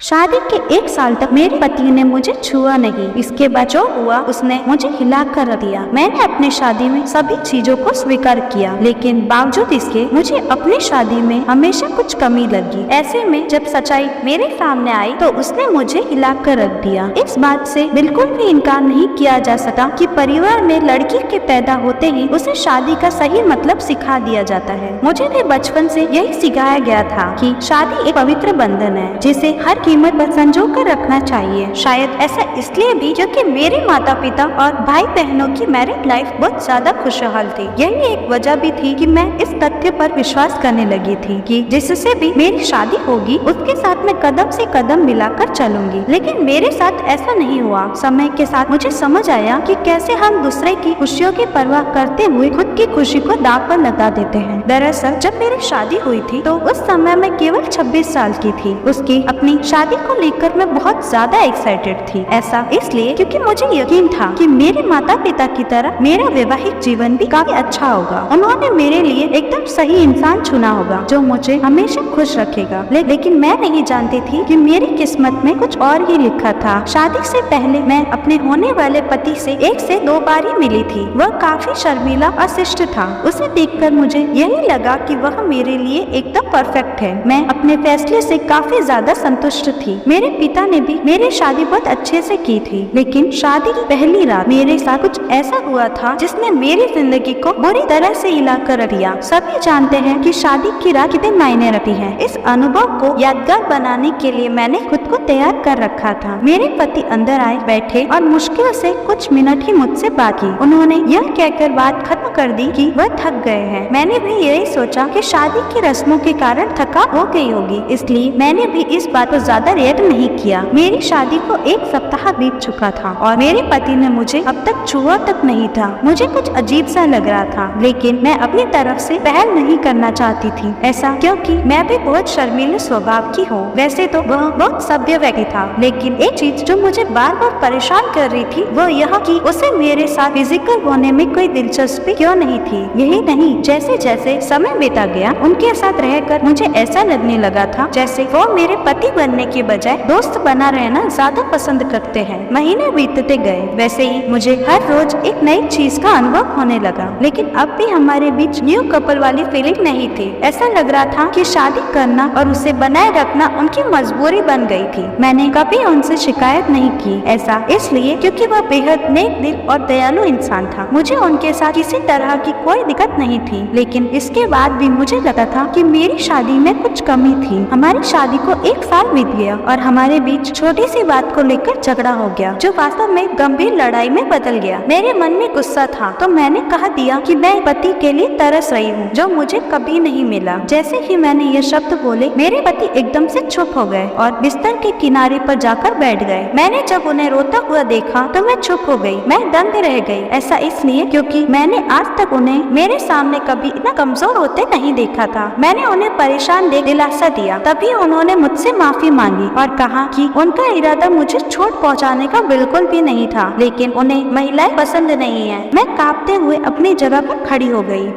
शादी के 1 साल तक मेरे पति ने मुझे छुआ नहीं। इसके बाद जो हुआ उसने मुझे हिला कर रख दिया। मैंने अपनी शादी में सभी चीजों को स्वीकार किया, लेकिन बावजूद इसके मुझे अपनी शादी में हमेशा कुछ कमी लगी। ऐसे में जब सच्चाई मेरे सामने आई तो उसने मुझे हिला कर रख दिया। इस बात से बिल्कुल भी इनकार नहीं किया जा सकता कि परिवार में लड़की के पैदा होते ही उसे शादी का सही मतलब सिखा दिया जाता है। मुझे भी बचपन से यही सिखाया गया था कि शादी एक पवित्र बंधन है जिसे हर कीमत पर संजो कर रखना चाहिए। शायद ऐसा इसलिए भी क्योंकि मेरे माता पिता और भाई बहनों की मैरिड लाइफ बहुत ज्यादा खुशहाल थी। यही एक वजह भी थी कि मैं इस तथ्य पर विश्वास करने लगी थी कि जिससे भी मेरी शादी होगी उसके साथ मैं कदम से कदम मिलाकर चलूंगी। लेकिन मेरे साथ ऐसा नहीं हुआ। समय के साथ मुझे समझ आया कि कैसे हम दूसरे की खुशियों की परवाह करते हुए खुद की खुशी को दांव पर लगा देते हैं। दरअसल जब मेरी शादी हुई थी तो उस समय मैं केवल 26 साल की थी। उसकी अपनी शादी को लेकर मैं बहुत ज्यादा एक्साइटेड थी। ऐसा इसलिए क्योंकि मुझे यकीन था कि मेरे माता पिता की तरह मेरा वैवाहिक जीवन भी काफी अच्छा होगा। उन्होंने मेरे लिए एकदम सही इंसान चुना होगा जो मुझे हमेशा खुश रखेगा। लेकिन मैं नहीं जानती थी कि मेरी किस्मत में कुछ और ही लिखा था। शादी से पहले मैं अपने होने वाले पति से 1 से 2 बार ही मिली थी। वह काफी शर्मीला और शिष्ट था। उसे देखकर मुझे यही लगा कि वह मेरे लिए एकदम परफेक्ट है। मैं अपने फैसले से काफी ज्यादा संतुष्ट थी। मेरे पिता ने भी मेरी शादी बहुत अच्छे से की थी, लेकिन शादी की पहली रात मेरे साथ कुछ ऐसा हुआ था जिसने मेरी जिंदगी को बुरी तरह से हिला कर रख दिया। सभी जानते हैं कि शादी की रात कितने मायने रखती है। इस अनुभव को यादगार बनाने के लिए मैंने खुद को तैयार कर रखा था। मेरे पति अंदर आए, बैठे और मुश्किल से कुछ मिनट ही मुझसे बात की। उन्होंने यह कहकर बात खत्म कर दी कि वह थक गए हैं। मैंने भी यही सोचा कि शादी की रस्मों के कारण थकान हो गई होगी, इसलिए मैंने भी इस बात को ज्यादा रिएक्ट नहीं किया। मेरी शादी को 1 सप्ताह बीत चुका था और मेरे पति ने मुझे अब तक छुआ तक नहीं था। मुझे कुछ अजीब सा लग रहा था, लेकिन मैं अपनी तरफ से पहल नहीं करना चाहती थी। ऐसा क्योंकि मैं भी बहुत शर्मीले स्वभाव की हूँ। वैसे तो वह बहुत सभ्य व्यक्ति था, लेकिन एक चीज जो मुझे बार बार परेशान कर रही थी वो यह कि उसे मेरे साथ फिजिकल होने में कोई दिलचस्पी क्यों नहीं थी। यही नहीं, जैसे जैसे समय बीता गया उनके साथ रहकर मुझे ऐसा लगने लगा था जैसे वो मेरे पति बनने के बजाय दोस्त बना रहना ज्यादा पसंद करते हैं। महीने बीतते गए, वैसे ही मुझे हर रोज एक नई चीज का अनुभव होने लगा, लेकिन अब भी हमारे बीच न्यू कपल वाली फीलिंग नहीं थी। ऐसा लग रहा था कि शादी करना और उसे बनाए रखना उनकी मजबूरी बन गई थी। मैंने कभी उनसे शिकायत नहीं की, ऐसा इसलिए क्योंकि वह बेहद नेक दिल और दयालु इंसान था। मुझे उनके साथ किसी तरह की कोई दिक्कत नहीं थी, लेकिन इसके बाद भी मुझे लगा था कि मेरी शादी में कुछ कमी थी। हमारी शादी को 1 साल बीत गया और हमारे बीच छोटी सी बात को लेकर झगड़ा हो गया, जो वास्तव में गंभीर लड़ाई में बदल गया। मेरे मन में गुस्सा था तो मैंने कह दिया कि मैं पति के लिए तरस रही हूँ जो मुझे कभी नहीं मिला। जैसे ही मैंने ये शब्द बोले मेरे पति एकदम से चुप हो गए और बिस्तर के किनारे पर जाकर बैठ गए। मैंने जब उन्हें रोता हुआ देखा तो मैं चुप हो गई। मैं दंग रह गई। ऐसा इसलिए क्योंकि मैंने आज तक उन्हें मेरे सामने कभी इतना कमजोर होते नहीं देखा था। मैंने उन्हें परेशान देख दिलासा दिया। तभी उन्होंने मुझसे माफी मांगी और कहा कि उनका इरादा मुझे चोट पहुंचाने का बिल्कुल भी नहीं था, लेकिन उन्हें महिलाएं पसंद नहीं है। मैं कांपते हुए अपनी जगह पर खड़ी हो गई।